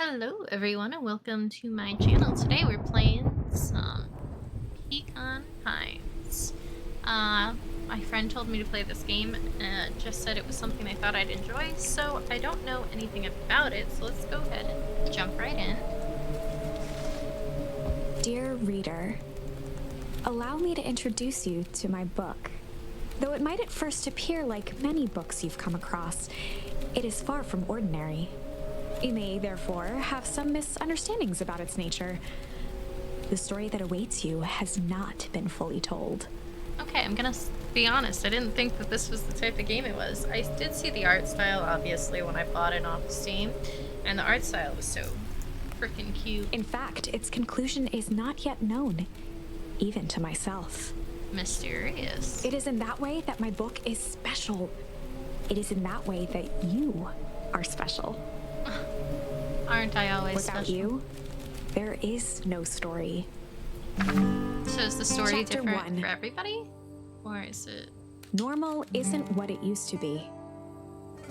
Hello everyone and welcome to my channel. Today we're playing some Pecan Pines. My friend told me to play this game and just said it was something I thought I'd enjoy, so I don't know anything about it, so let's go ahead and jump right in. Dear reader, allow me to introduce you to my book. Though it might at first appear like many books you've come across, it is far from ordinary. You may, therefore, have some misunderstandings about its nature. The story that awaits you has not been fully told. Okay, I'm gonna be honest, I didn't think that this was the type of game it was. I did see the art style, obviously, when I bought it off Steam, and the art style was so freaking cute. In fact, its conclusion is not yet known, even to myself. Mysterious. It is in that way that my book is special. It is in that way that you are special. Aren't I always Without special? you, there is no story. So is the story Chapter different 1. for everybody? Or is it Normal isn't what it used to be.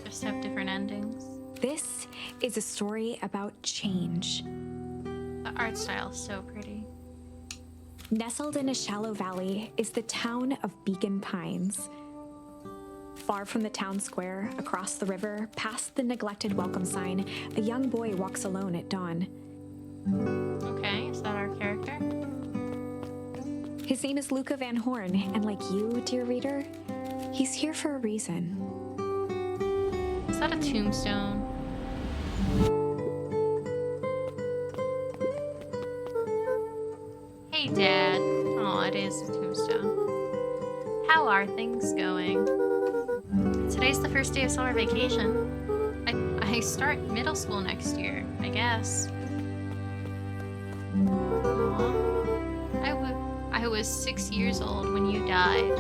just have different endings? This is a story about change. The art style is so pretty. Nestled in a shallow valley is the town of Beacon Pines. Far from the town square, across the river, past the neglected welcome sign, a young boy walks alone at dawn. Okay, is that our character? His name is Luca Van Horn, and like you, dear reader, he's here for a reason. Is that a tombstone? Hey, Dad. Oh, it is a tombstone. How are things going? Today's the first day of summer vacation. I start middle school next year, I guess. I was 6 years old when you died,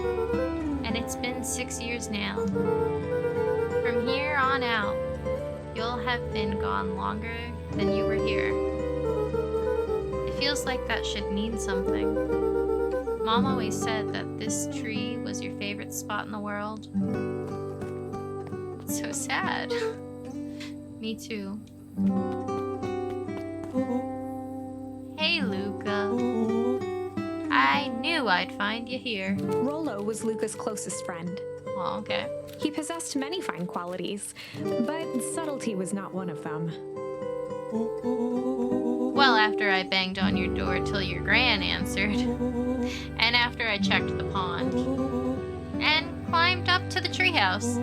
and it's been 6 years now. From here on out, you'll have been gone longer than you were here. It feels like that should mean something. Mom always said that this tree was your favorite spot in the world. It's so sad. Me too. Hey, Luca. I knew I'd find you here. Rollo was Luca's closest friend. Oh, okay. He possessed many fine qualities, but subtlety was not one of them. Well, after I banged on your door till your gran answered, and after I checked the pond, and climbed up to the treehouse,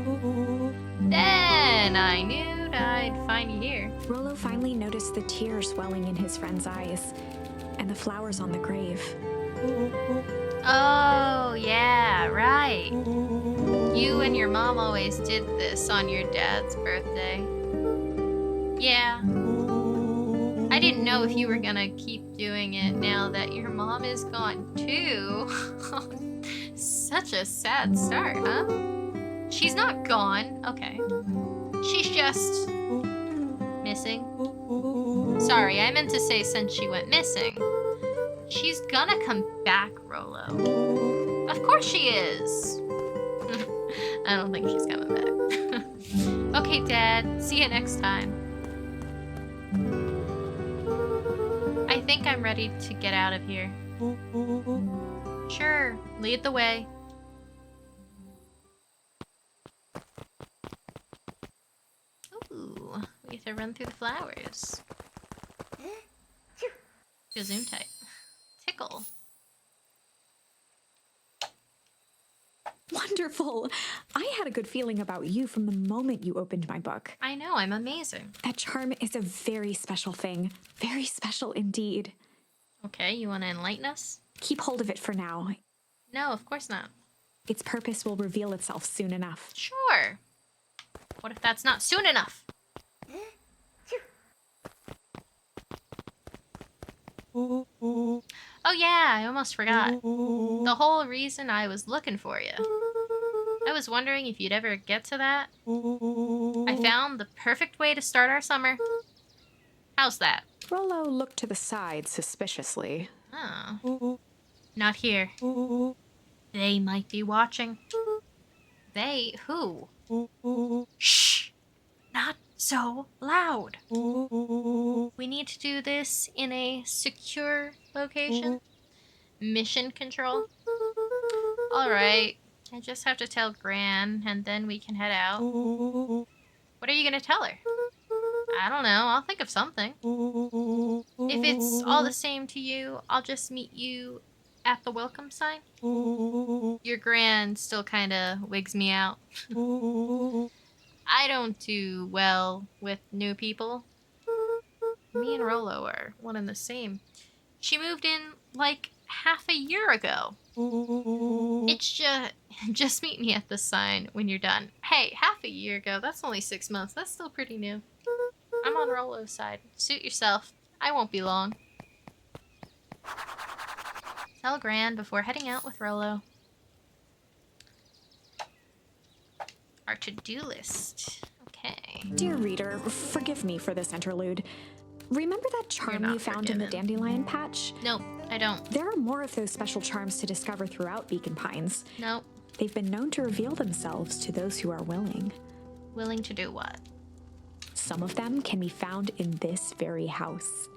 then I knew I'd find you here. Rollo finally noticed the tears welling in his friend's eyes, and the flowers on the grave. Oh, yeah, right. You and your mom always did this on your dad's birthday. Yeah. I didn't know if you were gonna keep doing it now that your mom is gone too. Such a sad start, huh? She's not gone. Okay. She's just missing. Sorry, I meant to say since she went missing. She's gonna come back, Rollo. Of course she is. I don't think she's coming back. Okay, Dad. See you next time. I think I'm ready to get out of here. Sure, lead the way. Ooh, we get to run through the flowers. Go zoom tight. Tickle. Wonderful! I had a good feeling about you from the moment you opened my book. I know, I'm amazing. That charm is a very special thing. Very special indeed. Okay, you want to enlighten us? Keep hold of it for now. No, of course not. Its purpose will reveal itself soon enough. Sure. What if that's not soon enough? Oh yeah, I almost forgot. The whole reason I was looking for you. I was wondering if you'd ever get to that. I found the perfect way to start our summer. How's that? Rollo looked to the side suspiciously. Oh. Not here. They might be watching. They? Who? Shh! Not so loud. We need to do this in a secure location. Mission control. Alright. I just have to tell Gran, and then we can head out. What are you gonna tell her? I don't know. I'll think of something. If it's all the same to you, I'll just meet you at the welcome sign. Your Gran still kind of wigs me out. I don't do well with new people. Me and Rolo are one and the same. She moved in like half a year ago. It's just meet me at the sign when you're done. Hey, half a year ago, that's only 6 months. That's still pretty new. I'm on Rolo's side. Suit yourself. I won't be long. Tell Gran before heading out with Rolo. Our to-do list. Okay. Dear reader, forgive me for this interlude. Remember that charm you found in the dandelion patch? Nope, I don't. There are more of those special charms to discover throughout Beacon Pines. Nope. They've been known to reveal themselves to those who are willing. Willing to do what? Some of them can be found in this very house.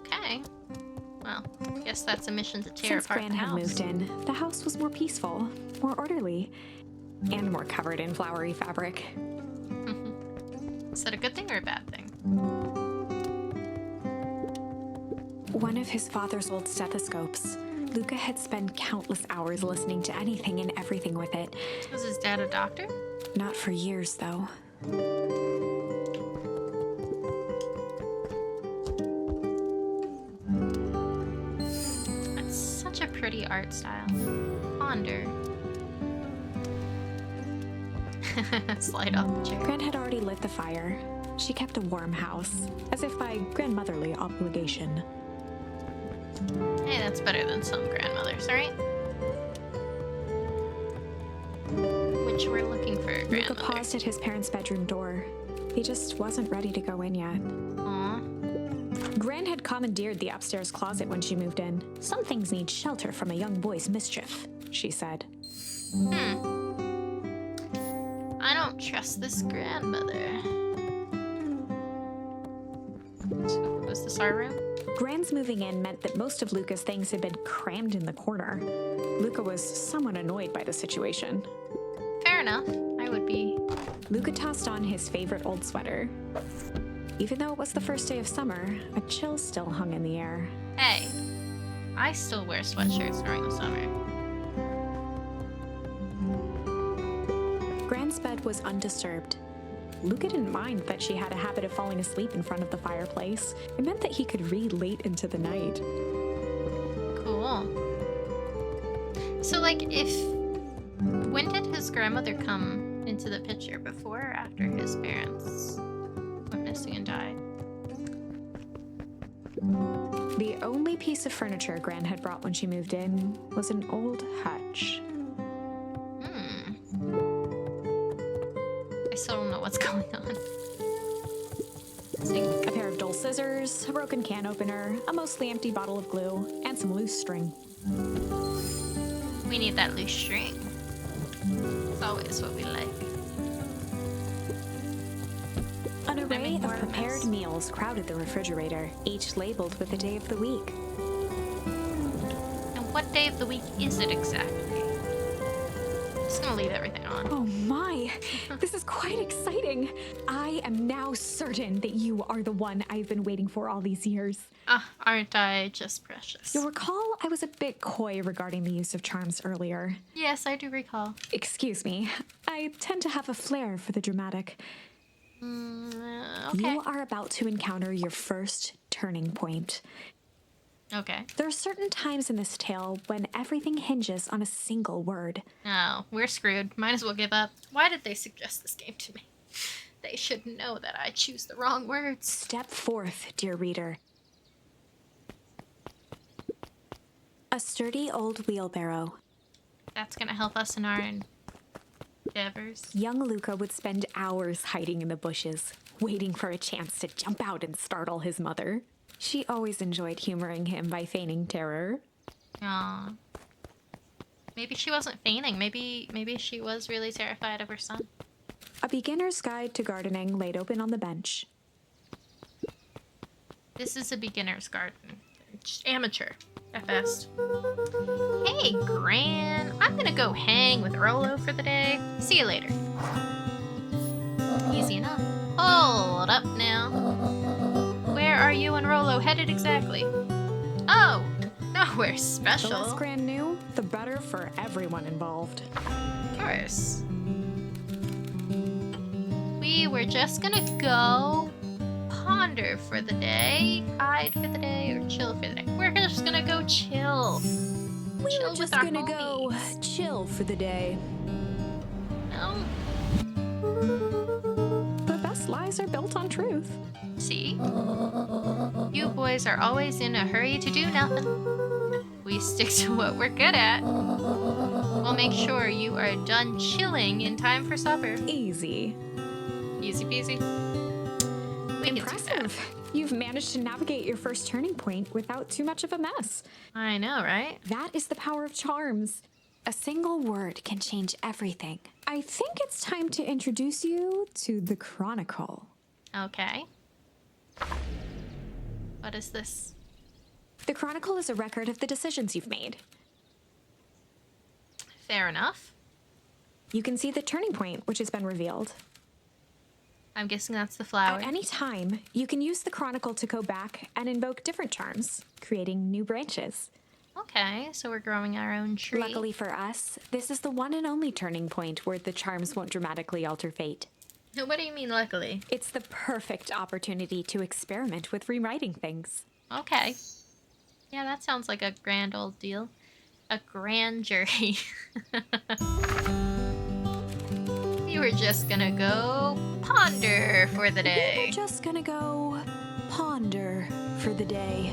Okay. Well, I guess that's a mission to tear Since apart Gran the had house. moved in, the house was more peaceful, more orderly, and more covered in flowery fabric. Is that a good thing or a bad thing? One of his father's old stethoscopes. Luca had spent countless hours listening to anything and everything with it. Was his dad a doctor? Not for years, though. That's such a pretty art style. Ponder. Slide off the chair. Gran had already lit the fire. She kept a warm house, as if by grandmotherly obligation. Hey, that's better than some grandmothers, right? Which we're looking for a Luca grandmother. paused at his parents' bedroom door. He just wasn't ready to go in yet. Aw. Gran had commandeered the upstairs closet when she moved in. Some things need shelter from a young boy's mischief, she said. I don't trust this grandmother. So, was this our room? Gran's moving in meant that most of Luca's things had been crammed in the corner. Luca was somewhat annoyed by the situation. Fair enough. I would be. Luca tossed on his favorite old sweater. Even though it was the first day of summer, a chill still hung in the air. Hey, I still wear sweatshirts during the summer. Gran's bed was undisturbed. Luca didn't mind that she had a habit of falling asleep in front of the fireplace. It meant that he could read late into the night. Cool. So, like, when did his grandmother come into the picture? Before or after his parents went missing and died? The only piece of furniture Gran had brought when she moved in was an old hutch. I still don't know what's going on. A pair of dull scissors, a broken can opener, a mostly empty bottle of glue, and some loose string. We need that loose string. It's always what we like. An array more of of prepared this. meals crowded the refrigerator, each labeled with the day of the week. And what day of the week is it exactly? I'm just gonna leave everything on. Oh my! This is quite exciting! I am now certain that you are the one I've been waiting for all these years. Aren't I just precious? You'll recall I was a bit coy regarding the use of charms earlier. Yes, I do recall. Excuse me. I tend to have a flair for the dramatic. Okay. You are about to encounter your first turning point. Okay. There are certain times in this tale when everything hinges on a single word. No, we're screwed. Might as well give up. Why did they suggest this game to me? They should know that I choose the wrong words. Step forth, dear reader. A sturdy old wheelbarrow. That's gonna help us in our endeavors. Young Luca would spend hours hiding in the bushes, waiting for a chance to jump out and startle his mother. She always enjoyed humoring him by feigning terror. Aw. Maybe she wasn't feigning. Maybe she was really terrified of her son. A beginner's guide to gardening laid open on the bench. This is a beginner's garden. Just amateur, at best. Hey, Gran. I'm gonna go hang with Rolo for the day. See you later. Easy enough. Hold up now. Where are you and Rolo headed exactly? Oh, nowhere The special. less Gran knew, the better for everyone involved. Of course. We were just gonna go ponder for the day, hide for the day, or chill for the day. We're just gonna go chill. We Chill were with just our gonna go homies. chill for the day. No? The best lies are built on truth. See? You boys are always in a hurry to do nothing. We stick to what we're good at. We'll make sure you are done chilling in time for supper. Easy. Easy peasy. We can do that. Impressive. You've managed to navigate your first turning point without too much of a mess. I know, right? That is the power of charms. A single word can change everything. I think it's time to introduce you to the Chronicle. Okay. What is this? The Chronicle is a record of the decisions you've made. Fair enough. You can see the turning point, which has been revealed. I'm guessing that's the flower. At any time, you can use the Chronicle to go back and invoke different charms, creating new branches. Okay, so we're growing our own tree. Luckily for us, this is the one and only turning point where the charms won't dramatically alter fate. What do you mean, luckily? It's the perfect opportunity to experiment with rewriting things. Okay. Yeah, that sounds like a grand old deal. A grand jury. We were just gonna go ponder for the day. We're just gonna go ponder for the day.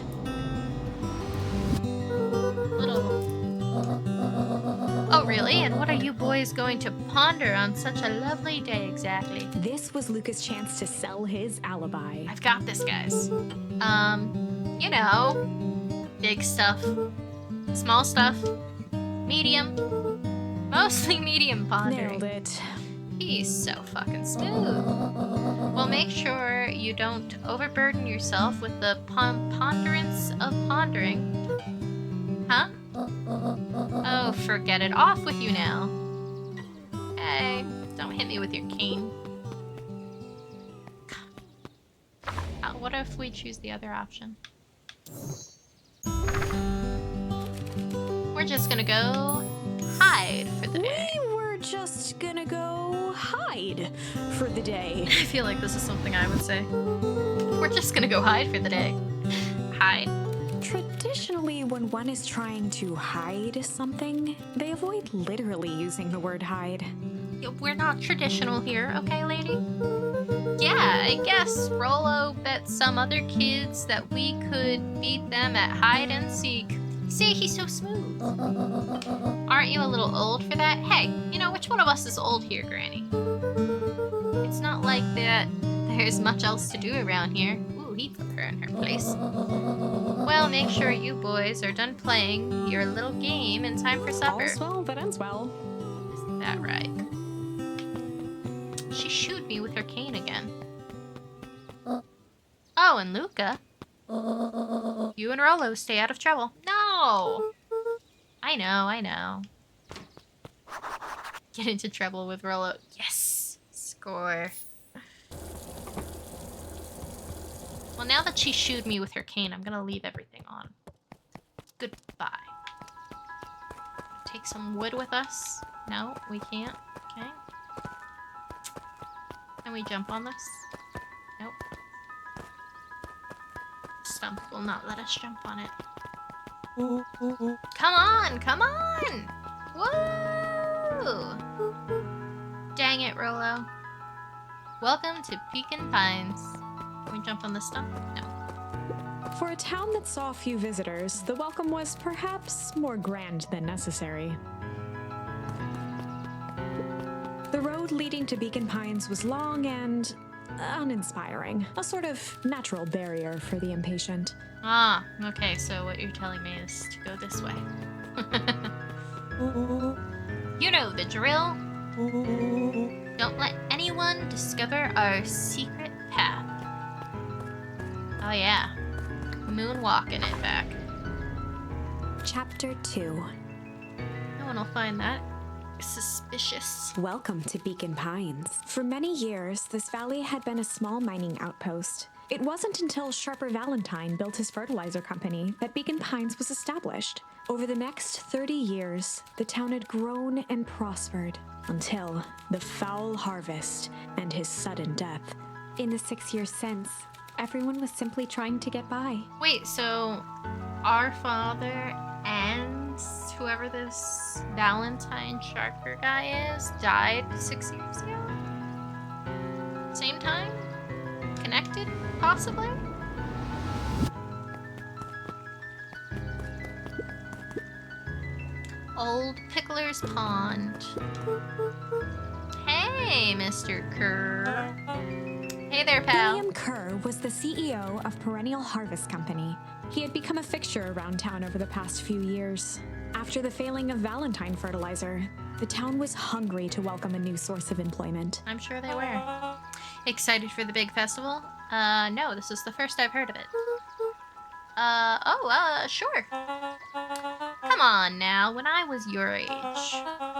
Oh, really? And what are you boys going to ponder on such a lovely day exactly? This was Luca's chance to sell his alibi. I've got this, guys. You know, big stuff, small stuff, medium, mostly medium pondering. Nailed it. He's so fucking smooth. Well, make sure you don't overburden yourself with the ponderance of pondering. Huh? Oh, forget it. Off with you now. Hey, don't hit me with your cane. What if we choose the other option? We're just gonna go hide for the day. We were just gonna go hide for the day. I feel like this is something I would say. We're just gonna go hide for the day. Hide? Traditionally, when one is trying to hide something, they avoid literally using the word hide. We're not traditional here, okay, lady? Yeah, I guess Rolo bet some other kids that we could beat them at hide and seek. See, he's so smooth. Aren't you a little old for that? Hey, you know, which one of us is old here, Granny? It's not like that there's much else to do around here. Ooh, he put her in her place. Well, make sure you boys are done playing your little game in time for supper. All's well that ends well. Isn't that right? She shooed me with her cane again. Oh, and Luca. You and Rolo stay out of trouble. No! I know. Get into trouble with Rolo. Yes! Score. Well, now that she shooed me with her cane, I'm gonna leave everything on. Goodbye. Take some wood with us. No, we can't. Okay. Can we jump on this? Nope. Stump will not let us jump on it. Come on! Come on! Woo! Dang it, Rolo. Welcome to Pekin Pines. Can we jump on the stump? No. For a town that saw few visitors, the welcome was perhaps more grand than necessary. The road leading to Beacon Pines was long and uninspiring, a sort of natural barrier for the impatient. Ah, okay, so what you're telling me is to go this way. You know the drill. Don't let anyone everyone discover our secret path. Oh yeah. Moonwalking it back. Chapter 2. No one will find that suspicious. Welcome to Beacon Pines. For many years, this valley had been a small mining outpost. It wasn't until Sharper Valentine built his fertilizer company that Beacon Pines was established. Over the next 30 years, the town had grown and prospered until the foul harvest and his sudden death. In the 6 years since, everyone was simply trying to get by. Wait, so our father and whoever this Valentine Sharper guy is died 6 years ago? Same time? Connected, possibly? Old Pickler's Pond. Hey, Mr. Kerr. Hey there, pal. William Kerr was the CEO of Perennial Harvest Company. He had become a fixture around town over the past few years. After the failing of Valentine fertilizer, the town was hungry to welcome a new source of employment. I'm sure they were. Excited for the big festival? No, this is the first I've heard of it. Sure. Come on now, when I was your age,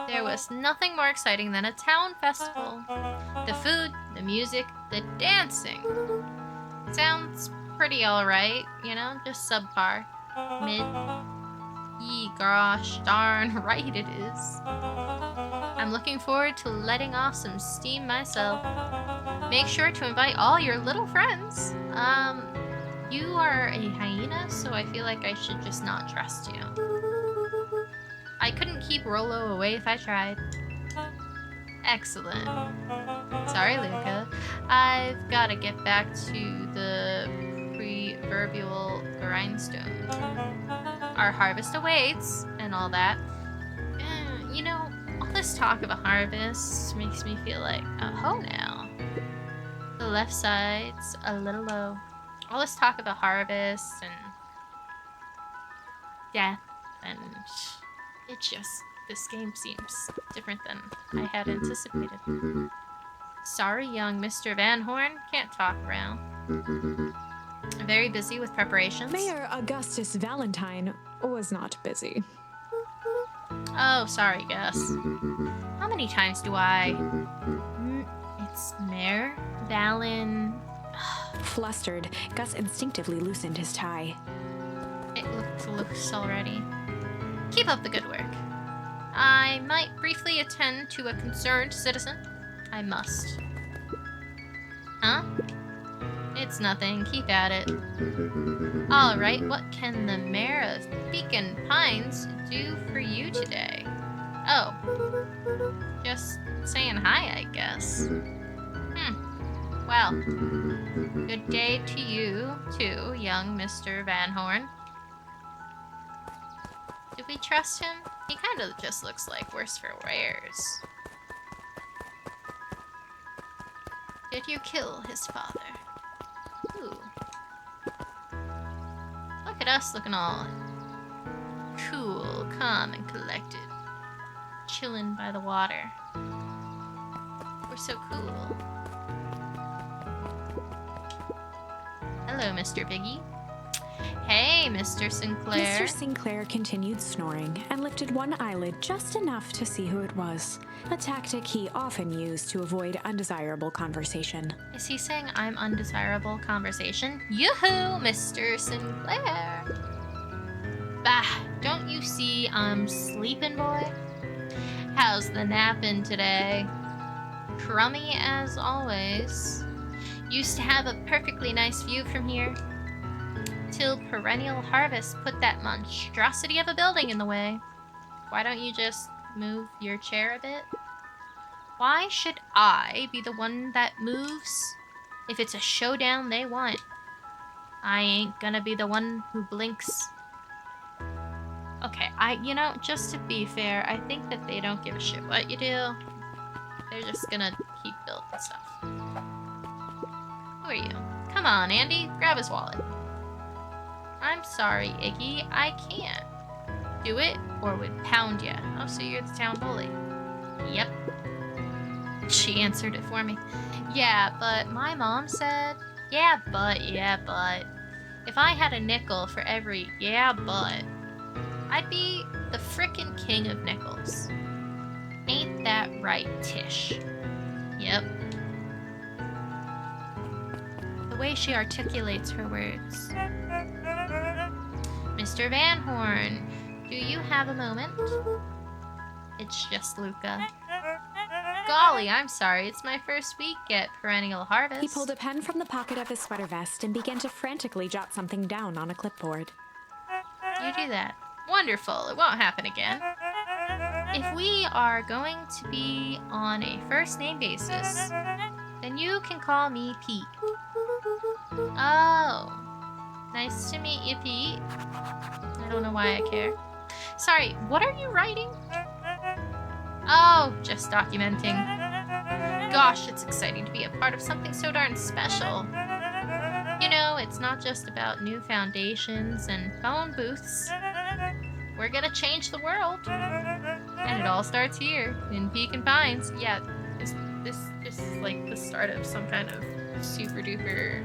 there was nothing more exciting than a town festival. The food, the music, the dancing. Sounds pretty alright, you know, just subpar. Mid. Yee, gosh, darn right it is. I'm looking forward to letting off some steam myself. Make sure to invite all your little friends. You are a hyena, so I feel like I should just not trust you. I couldn't keep Rolo away if I tried. Excellent. Sorry, Luca. I've got to get back to the proverbial grindstone. Our harvest awaits, and all that. You know, all this talk of a harvest makes me feel like, oh now. The left side's a little low. All this talk of a harvest and death, and this game seems different than I had anticipated. Sorry, young Mr. Van Horn, can't talk around. I'm very busy with preparations. Mayor Augustus Valentine was not busy. Oh, sorry, Gus. How many times do I... It's Mayor Valen... Flustered, Gus instinctively loosened his tie. It looks loose already. Keep up the good work. I might briefly attend to a concerned citizen. I must. Huh? It's nothing. Keep at it. Alright, what can the mayor of Beacon Pines do for you today? Oh. Just saying hi, I guess. Well, good day to you, too, young Mr. Van Horn. Do we trust him? He kind of just looks like worse for wears. Did you kill his father? Ooh. Look at us looking all cool, calm, and collected. Chilling by the water. We're so cool. Hello, Mr. Biggie. Hey, Mr. Sinclair. Mr. Sinclair continued snoring and lifted one eyelid just enough to see who it was, a tactic he often used to avoid undesirable conversation. Is he saying I'm undesirable conversation? Yoo-hoo, Mr. Sinclair. Bah, don't you see I'm sleeping, boy? How's the napping today? Crummy as always. Used to have a perfectly nice view from here. Till Perennial Harvest put that monstrosity of a building in the way. Why don't you just move your chair a bit? Why should I be the one that moves if it's a showdown they want? I ain't gonna be the one who blinks. Okay, just to be fair, I think that they don't give a shit what you do. They're just gonna keep building stuff. Who are you? Come on, Andy, grab his wallet. I'm sorry, Iggy, I can't. Do it, or would pound ya. Oh, so you're the town bully. Yep. She answered it for me. Yeah, but my mom said, yeah, but. If I had a nickel for every yeah, but, I'd be the frickin' king of nickels. Ain't that right, Tish? Yep. The way she articulates her words. Mr. Van Horn, do you have a moment? It's just Luca. Golly, I'm sorry. It's my first week at Perennial Harvest. He pulled a pen from the pocket of his sweater vest and began to frantically jot something down on a clipboard. You do that. Wonderful. It won't happen again. If we are going to be on a first name basis, then you can call me Pete. Oh. Nice to meet you, Pete. I don't know why I care. Sorry, what are you writing? Oh, just documenting. Gosh, it's exciting to be a part of something so darn special. You know, it's not just about new foundations and phone booths. We're gonna change the world. And it all starts here, in Pekin Pines. Yeah, this is like the start of some kind of super duper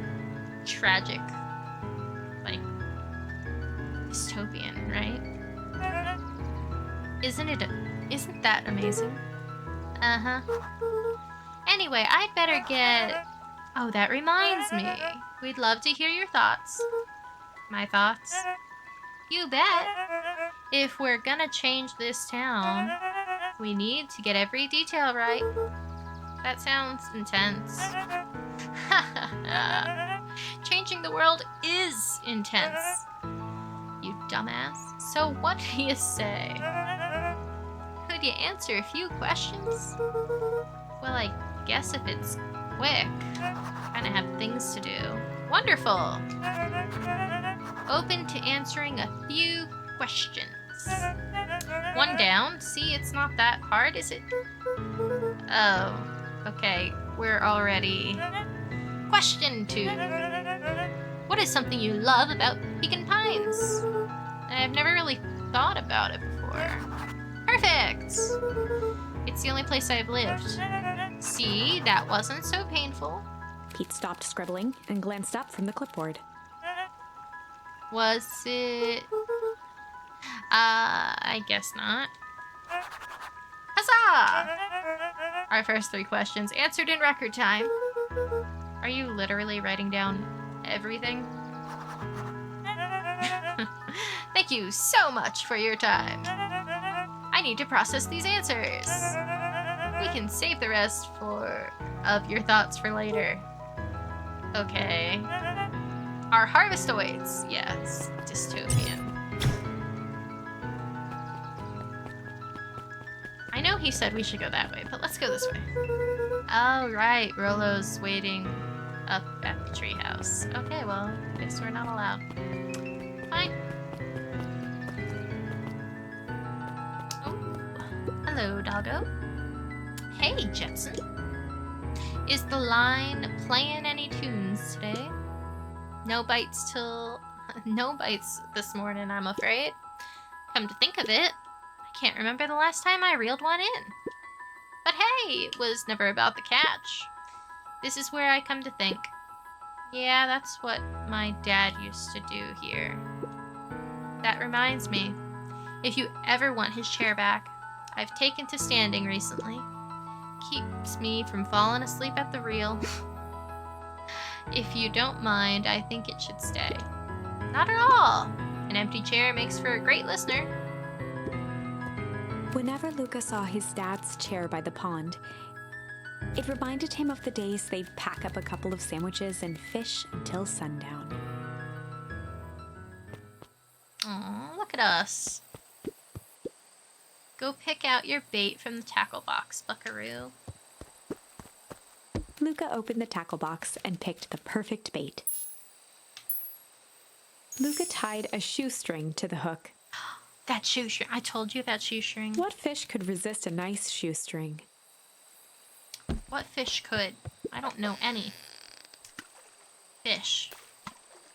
tragic, like, dystopian, right? Isn't that amazing? Uh-huh. Anyway, I'd better get... Oh, that reminds me. We'd love to hear your thoughts. My thoughts? You bet. If we're gonna change this town, we need to get every detail right. That sounds intense. Changing the world is intense. You dumbass. So what do you say? Could you answer a few questions? Well, I guess if it's quick. Kinda have things to do. Wonderful! Open to answering a few questions. One down. See, it's not that hard, is it? Oh, okay. We're already... Question 2. What is something you love about Pekin Pines? I've never really thought about it before. Perfect! It's the only place I've lived. See, that wasn't so painful. Pete stopped scribbling and glanced up from the clipboard. Was it... I guess not. Huzzah! Our first 3 questions answered in record time. Are you literally writing down everything? Thank you so much for your time. I need to process these answers. We can save the rest of your thoughts for later. Okay. Our harvest awaits. Yes, dystopian. I know he said we should go that way, but let's go this way. Oh, right. Rolo's waiting up at the treehouse. Okay, well, I guess we're not allowed. Fine. Oh, hello, doggo. Hey, Jetson. Is the line playing any tunes today? No bites this morning, I'm afraid. Come to think of it, I can't remember the last time I reeled one in. But hey, it was never about the catch. This is where I come to think. Yeah, that's what my dad used to do here. That reminds me, if you ever want his chair back, I've taken to standing recently. Keeps me from falling asleep at the reel. If you don't mind, I think it should stay. Not at all. An empty chair makes for a great listener. Whenever Luca saw his dad's chair by the pond, it reminded him of the days they'd pack up a couple of sandwiches and fish until sundown. Aw, look at us. Go pick out your bait from the tackle box, buckaroo. Luca opened the tackle box and picked the perfect bait. Luca tied a shoestring to the hook. That shoestring. I told you that shoestring. What fish could resist a nice shoestring? What fish could? I don't know any fish.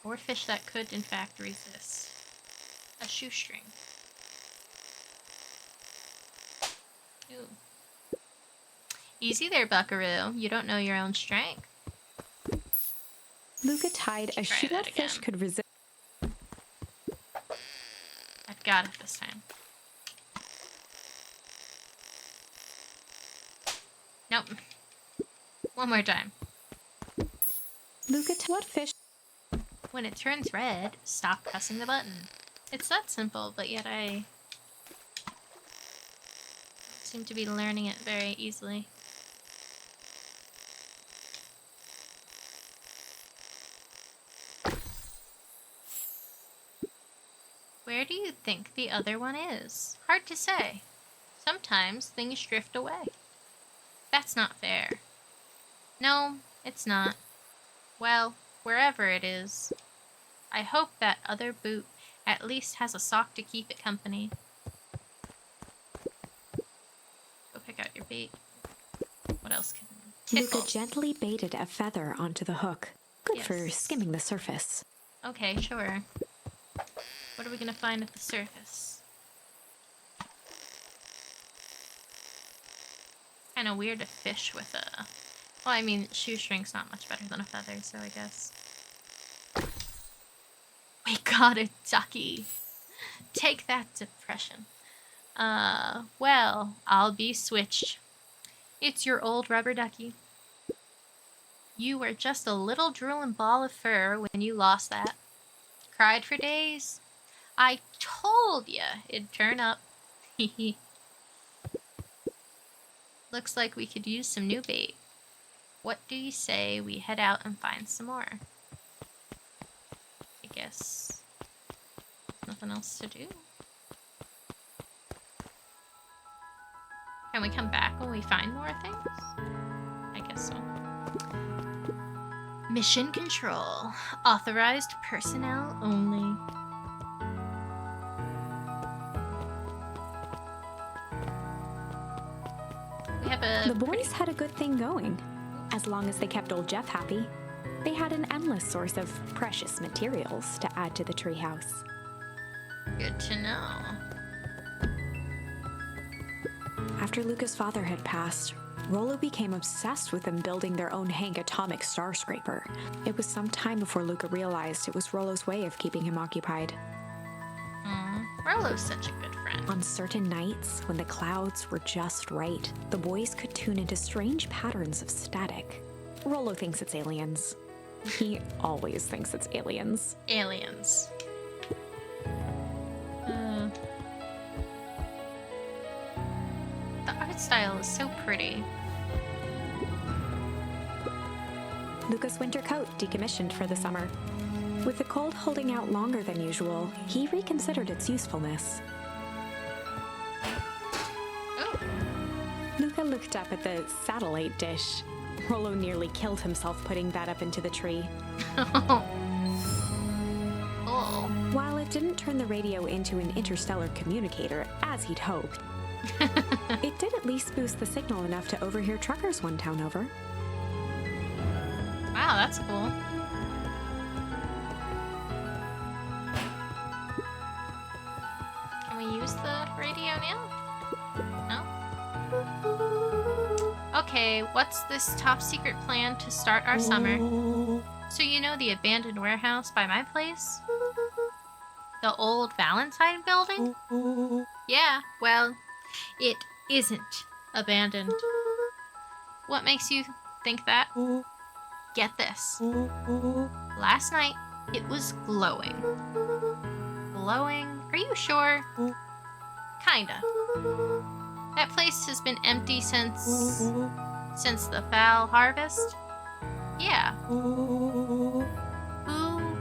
Or fish that could, in fact, resist a shoestring. Ooh. Easy there, buckaroo. You don't know your own strength. Luca tied a Try shoe that that fish again. could resist. I've got it this time. Nope. One more time. Luca tied what fish? When it turns red, stop pressing the button. It's that simple, but yet I seem to be learning it very easily. Where do you think the other one is? Hard to say. Sometimes things drift away. That's not fair. No, it's not. Well, wherever it is. I hope that other boot at least has a sock to keep it company. Go pick out your bait. What else can Luca tickles? gently baited a feather onto the hook. Good for Yes. skimming the surface. Okay, sure. What are we gonna find at the surface? Kinda weird to fish with a... Well, I mean, shoestring's not much better than a feather, so I guess. We got a ducky. Take that, depression. Well, I'll be switched. It's your old rubber ducky. You were just a little drooling ball of fur when you lost that. Cried for days. I told ya it'd turn up. Hehe. Looks like we could use some new bait. What do you say we head out and find some more? I guess nothing else to do. Can we come back when we find more things? I guess so. Mission control. Authorized personnel only. We have a... The boys had a good thing going. As long as they kept old Jeff happy, they had an endless source of precious materials to add to the treehouse. Good to know. After Luca's father had passed, Rollo became obsessed with them building their own Hank atomic star scraper. It was some time before Luca realized it was Rollo's way of keeping him occupied. Rollo's such a good friend. On certain nights, when the clouds were just right, the boys could tune into strange patterns of static. Rollo thinks it's aliens. He always thinks it's aliens. Aliens. The art style is so pretty. Luca's winter coat decommissioned for the summer. With the cold holding out longer than usual, he reconsidered its usefulness. Oh. Luca looked up at the satellite dish. Rollo nearly killed himself putting that up into the tree. Oh. While it didn't turn the radio into an interstellar communicator, as he'd hoped, it did at least boost the signal enough to overhear truckers one town over. Wow, that's cool. Can we use the radio now? No? Okay, what's this top secret plan to start our summer? So you know the abandoned warehouse by my place? The old Valentine building? Yeah, well, it isn't abandoned. What makes you think that? Get this. Last night, it was glowing. Glowing? Are you sure? Kinda. That place has been empty since the fall harvest? Yeah. Who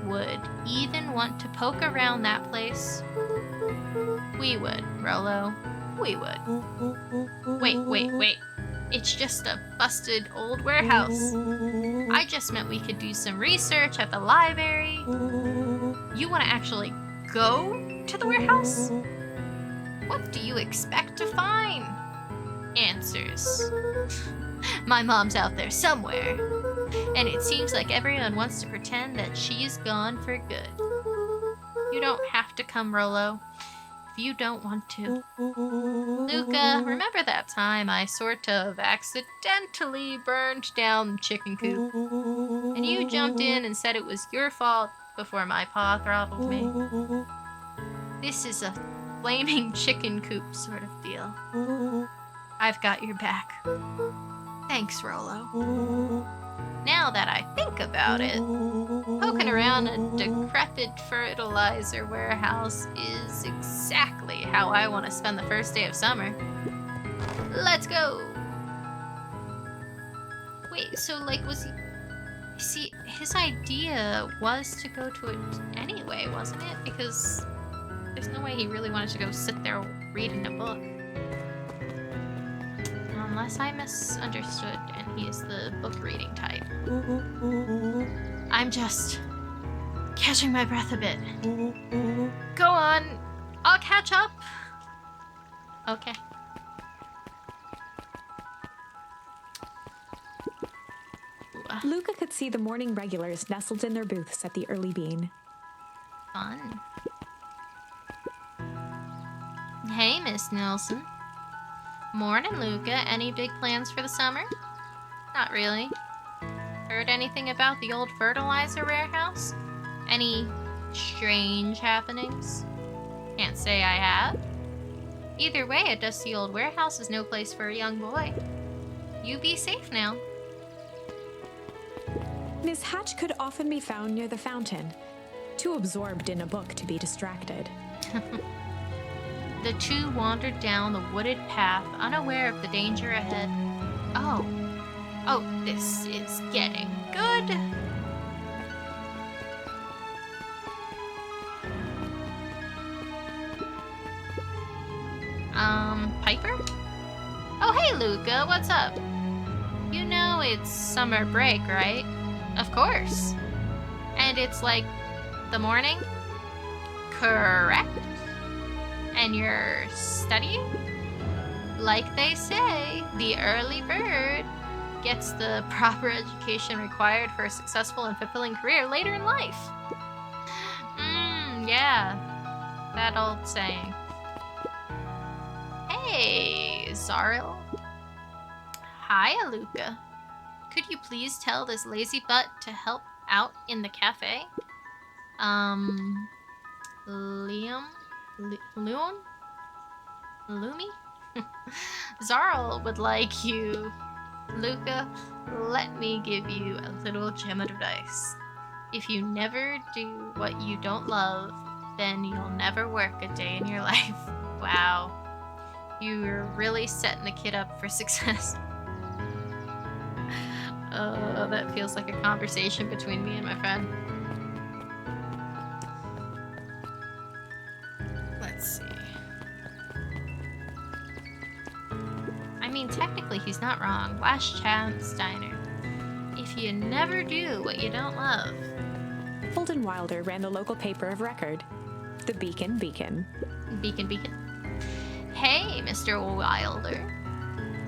would even want to poke around that place? We would, Rollo. We would. Wait. It's just a busted old warehouse. I just meant we could do some research at the library. You want to actually go to the warehouse? What do you expect to find? Answers. My mom's out there somewhere, and it seems like everyone wants to pretend that she's gone for good. You don't have to come, Rollo. If you don't want to. Luca, remember that time I sort of accidentally burned down the chicken coop? And you jumped in and said it was your fault before my paw throttled me. This is a flaming chicken coop sort of deal. I've got your back. Thanks, Rollo. Now that I think about it, poking around a decrepit fertilizer warehouse is exactly how I want to spend the first day of summer. Let's go! Wait, so like was he... See, his idea was to go to it anyway, wasn't it? Because there's no way he really wanted to go sit there reading a book. Unless I misunderstood and he is the book reading type. I'm just catching my breath a bit. Go on, I'll catch up. Okay. Luca could see the morning regulars nestled in their booths at the early bean. Fun. Hey, Miss Nilsson. Morning, Luca. Any big plans for the summer? Not really. Heard anything about the old fertilizer warehouse? Any strange happenings? Can't say I have. Either way, a dusty old warehouse is no place for a young boy. You be safe now. Miss Hatch could often be found near the fountain, too absorbed in a book to be distracted. The two wandered down the wooded path, unaware of the danger ahead. Oh, this is getting good. Piper? Oh, hey, Luca, what's up? You know it's summer break, right? Of course. And it's like the morning? Correct. And you're studying? Like they say, the early bird gets the proper education required for a successful and fulfilling career later in life. Yeah. That old saying. Hey, Zaril. Hi, Aluka. Could you please tell this lazy butt to help out in the cafe? Liam? Lumi? Zarl would like you. Luca, let me give you a little gem of advice. If you never do what you don't love, then you'll never work a day in your life. Wow. You're really setting the kid up for success. That feels like a conversation between me and my friend. Let's see. I mean, technically he's not wrong. Last chance diner. If you never do what you don't love. Holden Wilder ran the local paper of record, the Beacon. Beacon. Hey, Mr. Wilder.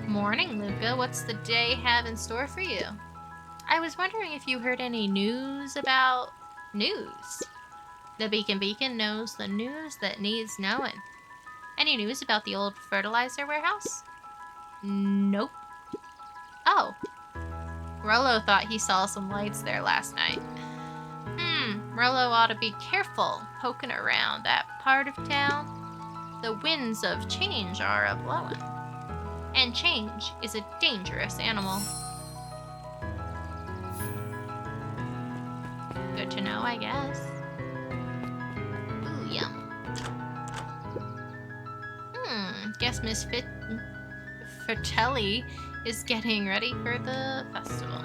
Morning, Luca. What's the day have in store for you? I was wondering if you heard any news about news. The Beacon knows the news that needs knowing. Any news about the old fertilizer warehouse? Nope. Oh. Rollo thought he saw some lights there last night. Rollo ought to be careful poking around that part of town. The winds of change are a-blowing. And change is a dangerous animal. Good to know, I guess. Ooh, yum. Guess Miss Fratelli is getting ready for the festival.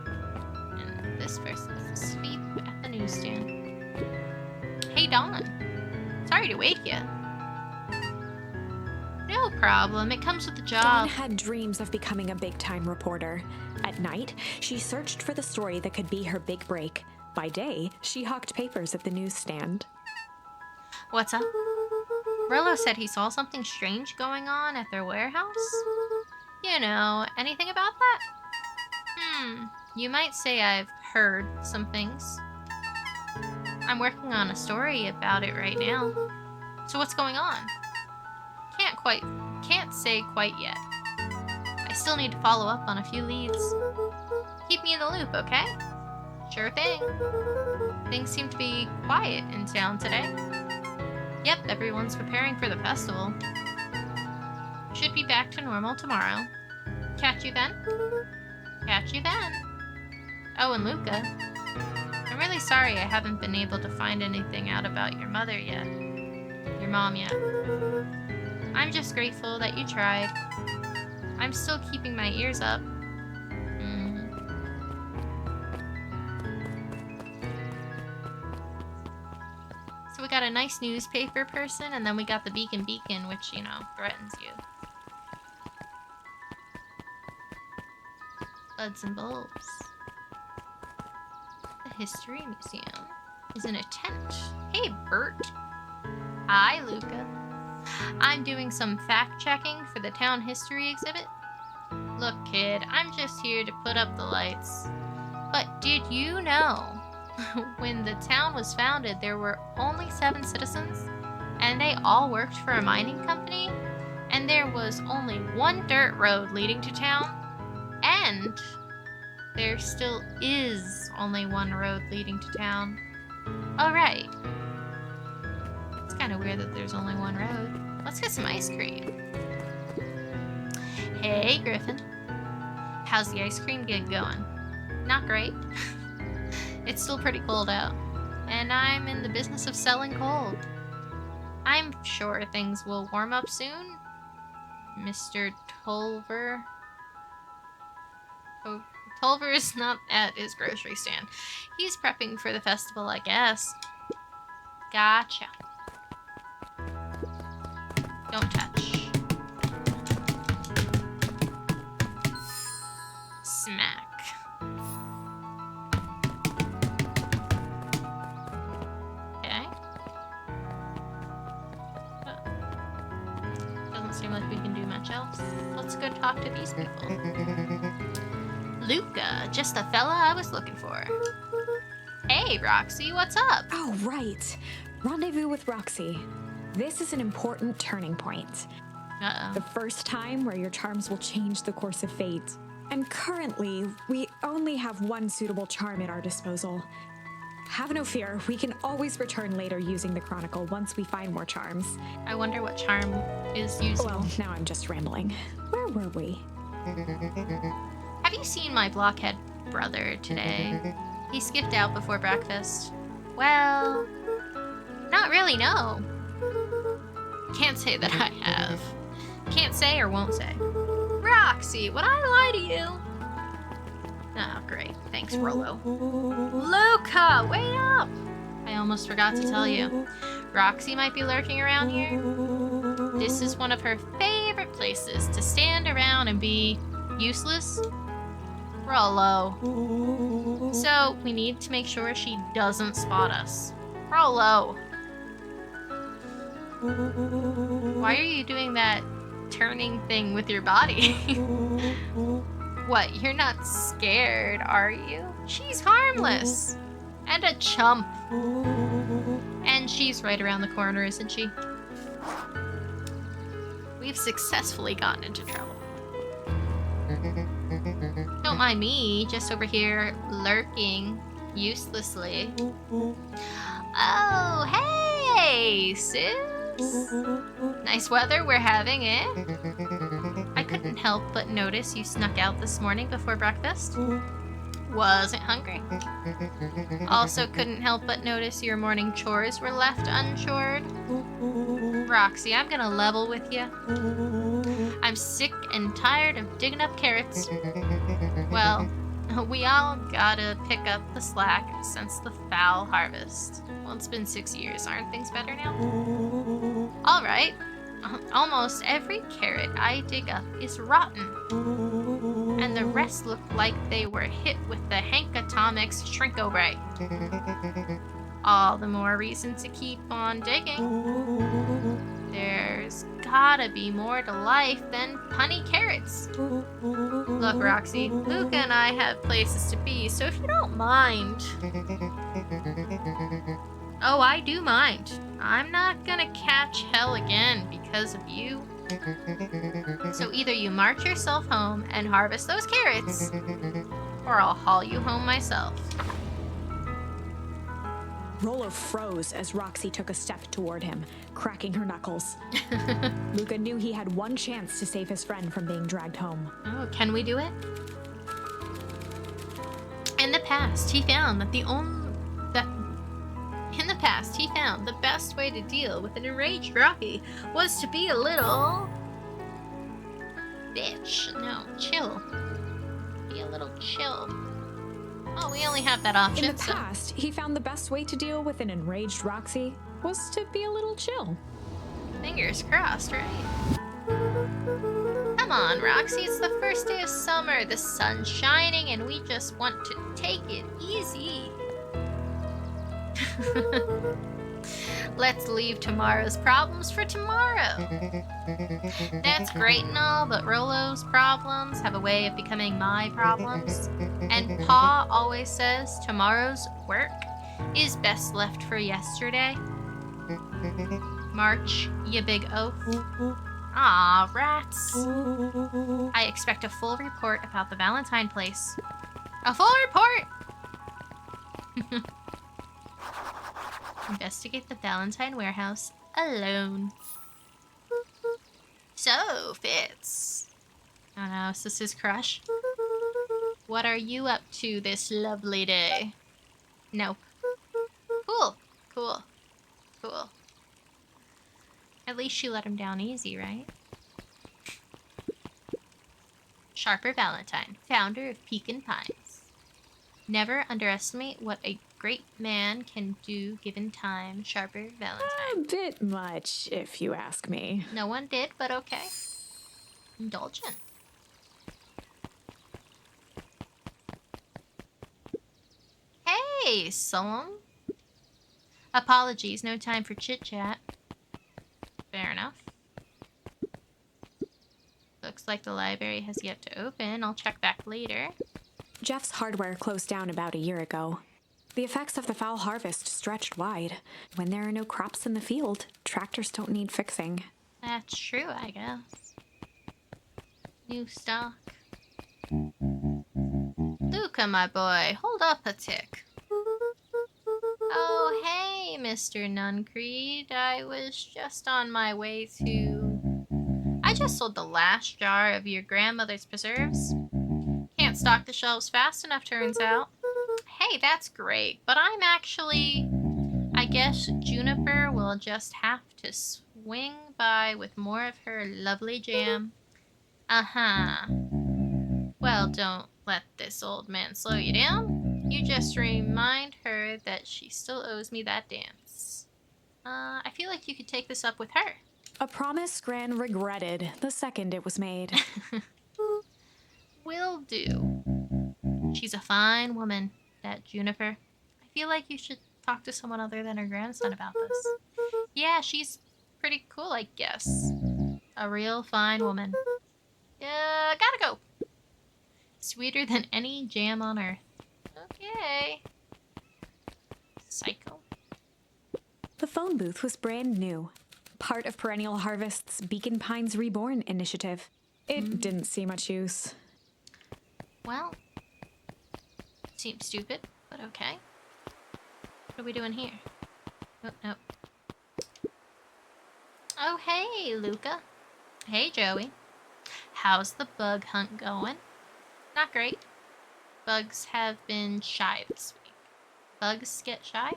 And this person's asleep at the newsstand. Hey, Dawn. Sorry to wake you. No problem. It comes with the job. Dawn had dreams of becoming a big-time reporter. At night, she searched for the story that could be her big break. By day, she hawked papers at the newsstand. What's up? Rollo said he saw something strange going on at their warehouse. You know, anything about that? You might say I've heard some things. I'm working on a story about it right now. So what's going on? Can't say quite yet. I still need to follow up on a few leads. Keep me in the loop, okay? Sure thing. Things seem to be quiet in town today. Yep, everyone's preparing for the festival. Should be back to normal tomorrow. Catch you then? Catch you then. Oh, and Luca. I'm really sorry I haven't been able to find anything out about your mother yet. Your mom yet. I'm just grateful that you tried. I'm still keeping my ears up. So we got a nice newspaper person, and then we got the beacon, which, you know, threatens you. Buds and bulbs. The History Museum is in a tent. Hey, Bert. Hi, Luca. I'm doing some fact-checking for the town history exhibit. Look, kid, I'm just here to put up the lights. But did you know, when the town was founded, there were only 7 citizens, and they all worked for a mining company, and there was only 1 dirt road leading to town, and there still is only 1 road leading to town. Oh, right. It's kind of weird that there's only 1 road. Let's get some ice cream. Hey, Griffin. How's the ice cream gig going? Not great. It's still pretty cold out, and I'm in the business of selling cold. I'm sure things will warm up soon, Mr. Tolver. Oh, Tolver is not at his grocery stand. He's prepping for the festival, I guess. Gotcha. Don't touch. Smack. Okay. Doesn't seem like we can do much else. Let's go talk to these people. Luca, just the fella I was looking for. Hey, Roxy, what's up? Oh, right. Rendezvous with Roxy. This is an important turning point. Uh-oh. The first time where your charms will change the course of fate. And currently, we only have 1 suitable charm at our disposal. Have no fear, we can always return later using the Chronicle once we find more charms. I wonder what charm is used. Well, now I'm just rambling. Where were we? Have you seen my blockhead brother today? He skipped out before breakfast. Well, not really, no. Can't say that I have. Can't say or won't say. Roxy, would I lie to you? Oh, great. Thanks, Rolo. Luca, wait up! I almost forgot to tell you. Roxy might be lurking around here. This is one of her favorite places to stand around and be useless. Rolo. So, we need to make sure she doesn't spot us. Rolo. Why are you doing that turning thing with your body? What, you're not scared, are you? She's harmless. And a chump. And she's right around the corner, isn't she? We've successfully gotten into trouble. Don't mind me, just over here lurking uselessly. Oh, hey, sis. Nice weather we're having, eh? I couldn't help but notice you snuck out this morning before breakfast. Wasn't hungry. Also couldn't help but notice your morning chores were left unchored. Roxy, I'm gonna level with you. I'm sick and tired of digging up carrots. Well, we all gotta pick up the slack since the foul harvest. Well, it's been 6 years. Aren't things better now? All right. Almost every carrot I dig up is rotten. And the rest look like they were hit with the Hank Atomics Shrinko Ray. All the more reason to keep on digging. There's gotta be more to life than punny carrots. Look, Roxy, Luca and I have places to be, so if you don't mind... Oh, I do mind. I'm not gonna catch hell again because of you. So either you march yourself home and harvest those carrots, or I'll haul you home myself. Rollo froze as Roxy took a step toward him, cracking her knuckles. Luca knew he had one chance to save his friend from being dragged home. Oh, can we do it? In the past, he found the best way to deal with an enraged Rocky was to be a little bitch. No, chill. Be a little chill. Oh, we only have that option. In the past, he found the best way to deal with an enraged Roxy was to be a little chill. Fingers crossed, right? Come on, Roxy, it's the first day of summer, the sun's shining, and we just want to take it easy. Let's leave tomorrow's problems for tomorrow. That's great and all, but Rollo's problems have a way of becoming my problems. And Pa always says tomorrow's work is best left for yesterday. March, you big oaf. Aw, rats. I expect a full report about the Valentine place. A full report! Investigate the Valentine warehouse alone. So, Fitz. Oh no, is this his crush? What are you up to this lovely day? Nope. Cool. At least she let him down easy, right? Sharper Valentine, founder of Pekin Pines. Never underestimate what a great man can do given time. Sharper Valentine. A bit much, if you ask me. No one did, but okay. Indulgent. Hey, Solom. Apologies, no time for chit-chat. Fair enough. Looks like the library has yet to open. I'll check back later. Jeff's hardware closed down about a year ago. The effects of the foul harvest stretched wide. When there are no crops in the field, tractors don't need fixing. That's true, I guess. New stock. Luca, my boy, hold up a tick. Oh, hey, Mr. Nuncreed. I was just on my way to... I just sold the last jar of your grandmother's preserves. Can't stock the shelves fast enough, turns out. Hey, that's great, but I'm actually... I guess Juniper will just have to swing by with more of her lovely jam. Uh-huh. Well, don't let this old man slow you down. You just remind her that she still owes me that dance. I feel like you could take this up with her. A promise Gran regretted the second it was made. Will do. She's a fine woman, that Juniper. I feel like you should talk to someone other than her grandson about this. Yeah, she's pretty cool, I guess. A real fine woman. Gotta go. Sweeter than any jam on earth. Okay. Psycho. The phone booth was brand new, part of Perennial Harvest's Beacon Pines Reborn initiative. It didn't see much use. Well, seems stupid, but okay. What are we doing here? Oh, no. Oh, hey, Luca. Hey, Joey. How's the bug hunt going? Not great. Bugs have been shy this week. Bugs get shy?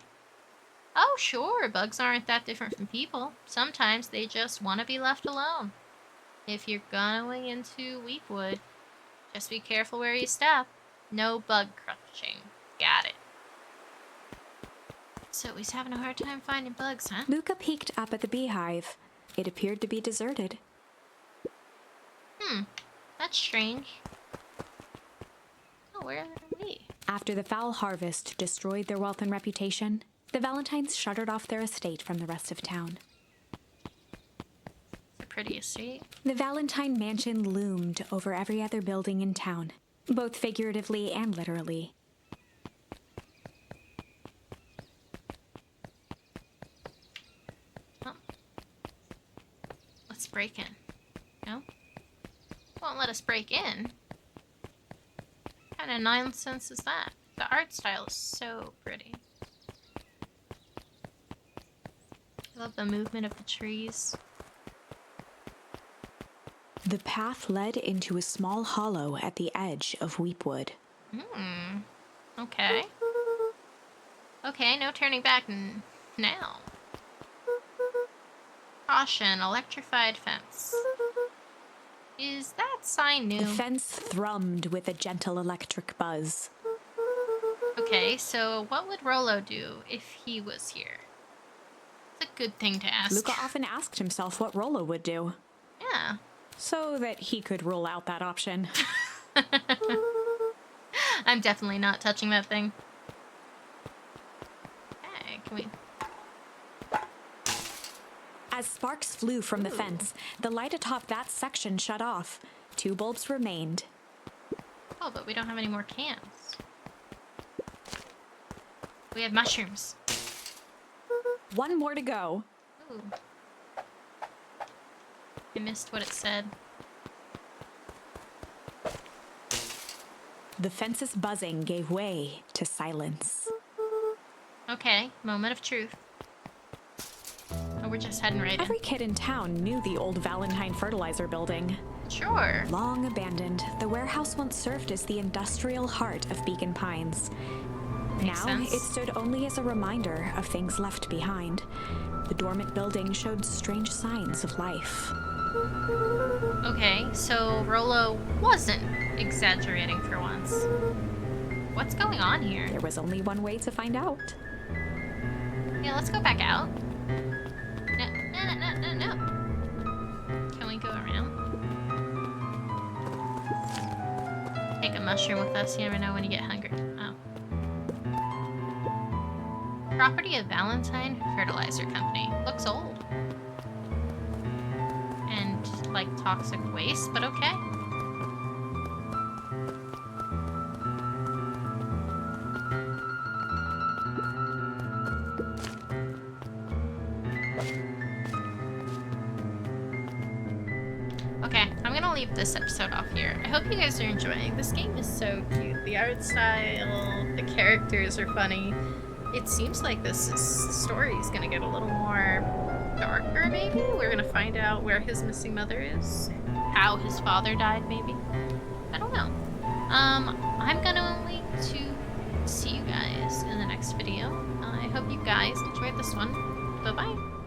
Oh, sure, bugs aren't that different from people. Sometimes they just want to be left alone. If you're going into Weepwood, just be careful where you step. No bug crushing. Got it. So he's having a hard time finding bugs, huh? Luca peeked up at the beehive. It appeared to be deserted. That's strange. Oh, where are we? After the foul harvest destroyed their wealth and reputation, the Valentines shuttered off their estate from the rest of town. It's a pretty estate. The Valentine mansion loomed over every other building in town, both figuratively and literally. break in. No? Won't let us break in? What kind of nonsense is that? The art style is so pretty. I love the movement of the trees. The path led into a small hollow at the edge of Weepwood. Okay. Okay, no turning back now. Caution, electrified fence. Is that sign new? The fence thrummed with a gentle electric buzz. Okay, so what would Rolo do if he was here? It's a good thing to ask. Luca often asked himself what Rolo would do. Yeah. So that he could rule out that option. I'm definitely not touching that thing. Okay, can we... As sparks flew from the fence, the light atop that section shut off. 2 bulbs remained. Oh, but we don't have any more cans. We have mushrooms. 1 more to go. Ooh. I missed what it said. The fence's buzzing gave way to silence. Okay, moment of truth. Oh, we're just heading right in. Every kid in town knew the old Valentine fertilizer building. Sure. Long abandoned, the warehouse once served as the industrial heart of Beacon Pines. Makes Now, sense. it stood only as a reminder of things left behind. The dormant building showed strange signs of life. Okay, so Rolo wasn't exaggerating for once. What's going on here? There was only one way to find out. Yeah, let's go back out. No. Can we go around? Take a mushroom with us. You never know when you get hungry. Oh. Property of Valentine Fertilizer Company. Looks old. And like toxic waste, but okay. Okay, I'm gonna leave this episode off here. I hope you guys are enjoying. This game is so cute. The art style, the characters are funny. It seems like story is gonna get a little more darker, maybe? We're gonna find out where his missing mother is, how his father died, maybe. I don't know. I'm gonna wait to see you guys in the next video. I hope you guys enjoyed this one. Bye-bye.